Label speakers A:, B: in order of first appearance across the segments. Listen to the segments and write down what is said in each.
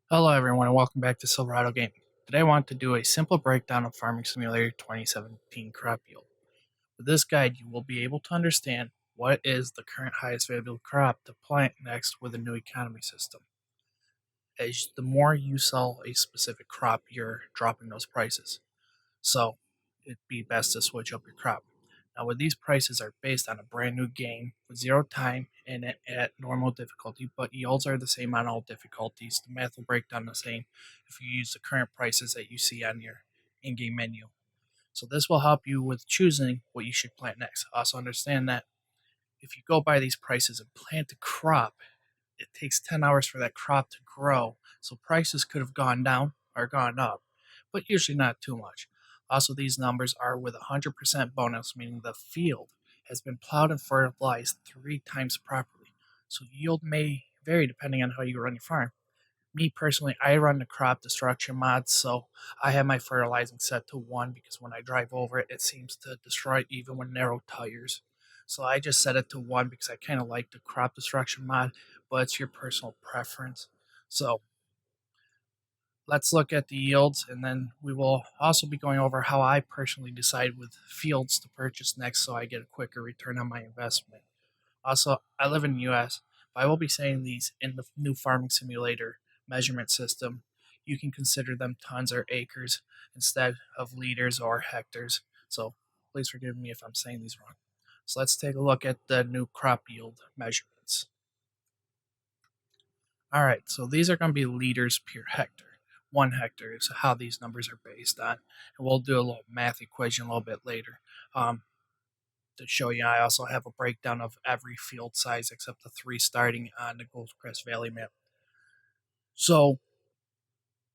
A: Hello everyone and welcome back to Silverado Gaming. Today I want to do a simple breakdown of Farming Simulator 2017 crop yield. With this guide you will be able to understand what is the current highest valuable crop to plant next with a new economy system. As the more you sell a specific crop, you're dropping those prices. So it'd be best to switch up your crop. Now, with these prices are based on a brand new game with zero time and at normal difficulty, but yields are the same on all difficulties. The math will break down the same if you use the current prices that you see on your in-game menu. So this will help you with choosing what you should plant next. Also understand that if you go by these prices and plant a crop, it takes 10 hours for that crop to grow. So prices could have gone down or gone up, but usually not too much. Also, these numbers are with 100% bonus, meaning the field has been plowed and fertilized 3 times properly. So yield may vary depending on how you run your farm. Me personally, I run the crop destruction mod, so I have my fertilizing set to 1 because when I drive over it, it seems to destroy it even with narrow tires. So I just set it to 1 because I kind of like the crop destruction mod, but it's your personal preference. So let's look at the yields, and then we will also be going over how I personally decide with fields to purchase next so I get a quicker return on my investment. Also, I live in the US, but I will be saying these in the new farming simulator measurement system. You can consider them tons or acres instead of liters or hectares. So please forgive me if I'm saying these wrong. So let's take a look at the new crop yield measurements. All right, so these are going to be liters per hectare. 1 hectare is how these numbers are based on. And we'll do a little math equation a little bit later. To show you, I also have a breakdown of every field size except the 3 starting on the Goldcrest Valley map. So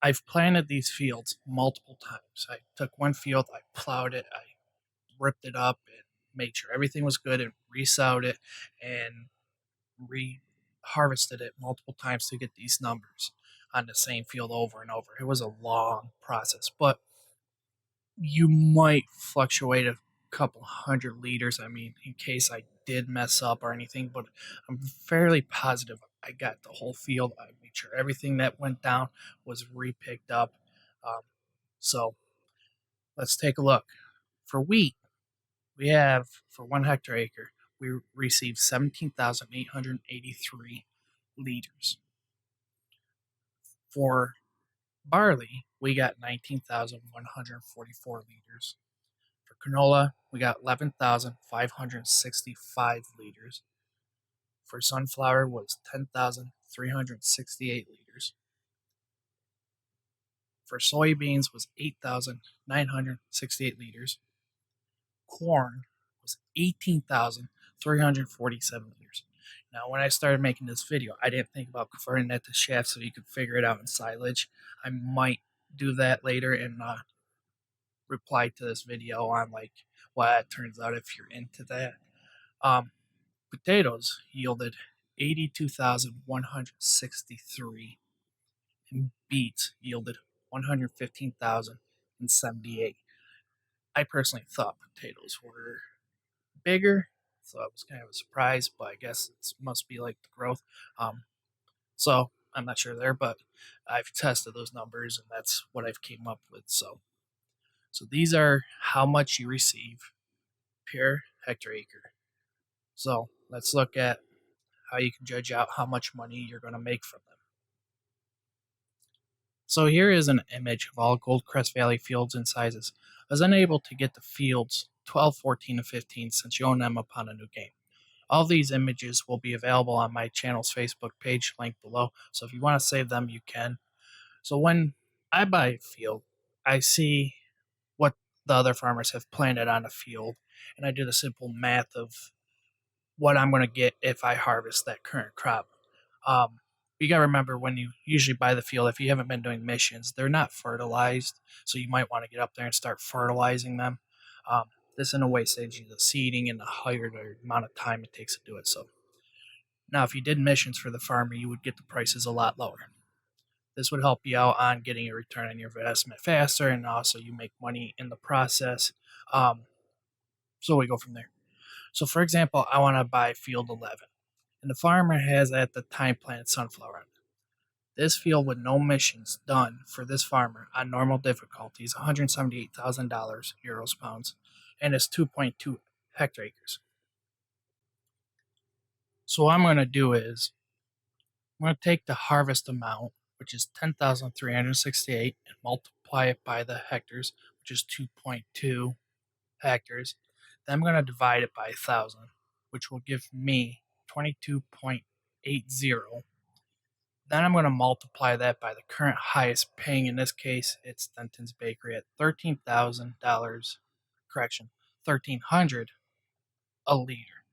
A: I've planted these fields multiple times. I took one field, I plowed it, I ripped it up, and made sure everything was good, and resowed it, and re-harvested it multiple times to get these numbers on the same field over and over. It was a long process, but you might fluctuate a couple hundred liters. I mean, in case I did mess up or anything, but I'm fairly positive I got the whole field. I made sure everything that went down was repicked up. Um, so let's take a look. For wheat, we have for 1 hectare acre, we received 17,883 liters. For barley, we got 19,144 liters. For canola, we got 11,565 liters. For sunflower was 10,368 liters. For soybeans was 8,968 liters. Corn was 18,347 liters. Now, when I started making this video, I didn't think about converting that to shaft so you could figure it out in silage. I might do that later and reply to this video on like what it turns out if you're into that. Um, Potatoes yielded 82,163, and beets yielded 115,078. I personally thought potatoes were bigger, so it was kind of a surprise, but I guess it must be like the growth. So I'm not sure there, but I've tested those numbers and that's what I've came up with. So these are how much you receive per hectare acre. So let's look at how you can judge out how much money you're going to make from them. So here is an image of all Goldcrest Valley fields and sizes. I was unable to get the fields 12, 14, and 15 since you own them upon a new game. All these images will be available on my channel's Facebook page, linked below. So if you want to save them, you can. So when I buy a field, I see what the other farmers have planted on a field, and I do the simple math of what I'm going to get if I harvest that current crop. Um, you got to remember when you usually buy the field, if you haven't been doing missions, they're not fertilized. So you might want to get up there and start fertilizing them. This, in a way, saves you the seeding and the higher the amount of time it takes to do it. So now, if you did missions for the farmer, you would get the prices a lot lower. This would help you out on getting a return on your investment faster, and also you make money in the process. So we go from there. So, for example, I want to buy field 11, and the farmer has at the time planted sunflower on it. This field with no missions done for this farmer on normal difficulty is $178,000 euros pounds and is 2.2 hectares. So what I'm going to do is I'm going to take the harvest amount, which is 10,368, and multiply it by the hectares, which is 2.2 hectares. Then I'm going to divide it by 1,000, which will give me 22.80. Then I'm going to multiply that by the current highest paying. In this case, it's Denton's Bakery at $13,000. Correction, 1,300 a liter.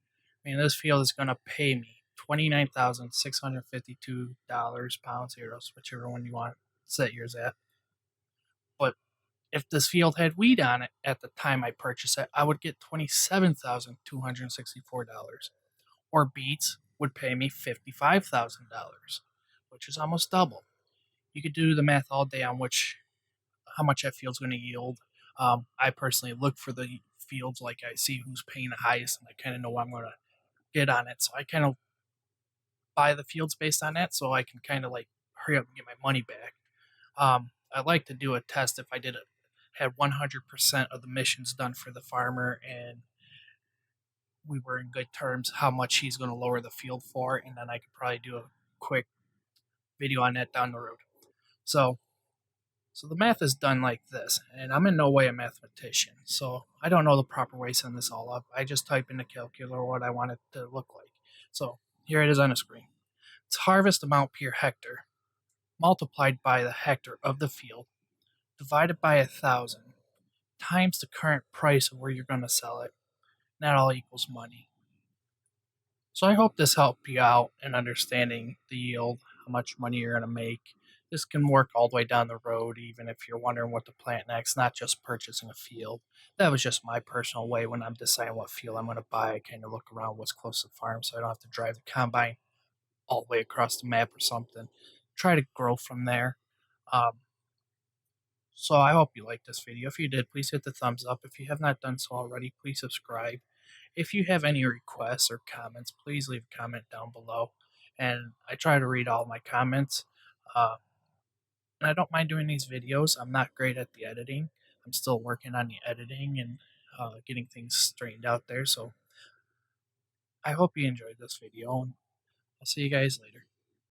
A: I mean, this field is going to pay me $29,652 pounds, euros, whichever one you want to set yours at. But if this field had wheat on it at the time I purchased it, I would get $27,264. Or beets would pay me $55,000, which is almost double. You could do the math all day on how much that field's going to yield. I personally look for the fields like I see who's paying the highest, and I kind of know what I'm going to get on it. So I kind of buy the fields based on that, so I can kind of like hurry up and get my money back. I'd like to do a test if I had 100% of the missions done for the farmer and we were in good terms, how much he's going to lower the field for, and then I could probably do a quick video on that down the road. So So the math is done like this, and I'm in no way a mathematician, so I don't know the proper way to send this all up. I just type in the calculator what I want it to look like. So here it is on the screen. It's harvest amount per hectare multiplied by the hectare of the field divided by 1,000 times the current price of where you're going to sell it. That all equals money. So I hope this helped you out in understanding the yield, how much money you're going to make. This can work all the way down the road, even if you're wondering what to plant next, not just purchasing a field. That was just my personal way when I'm deciding what field I'm going to buy. I kind of look around what's close to the farm so I don't have to drive the combine all the way across the map or something. Try to grow from there. Um, so I hope you liked this video. If you did, please hit the thumbs up. If you have not done so already, please subscribe. If you have any requests or comments, please leave a comment down below. And I try to read all my comments. Uh, and I don't mind doing these videos. I'm not great at the editing. I'm still working on the editing and getting things straightened out there. So I hope you enjoyed this video, and I'll see you guys later.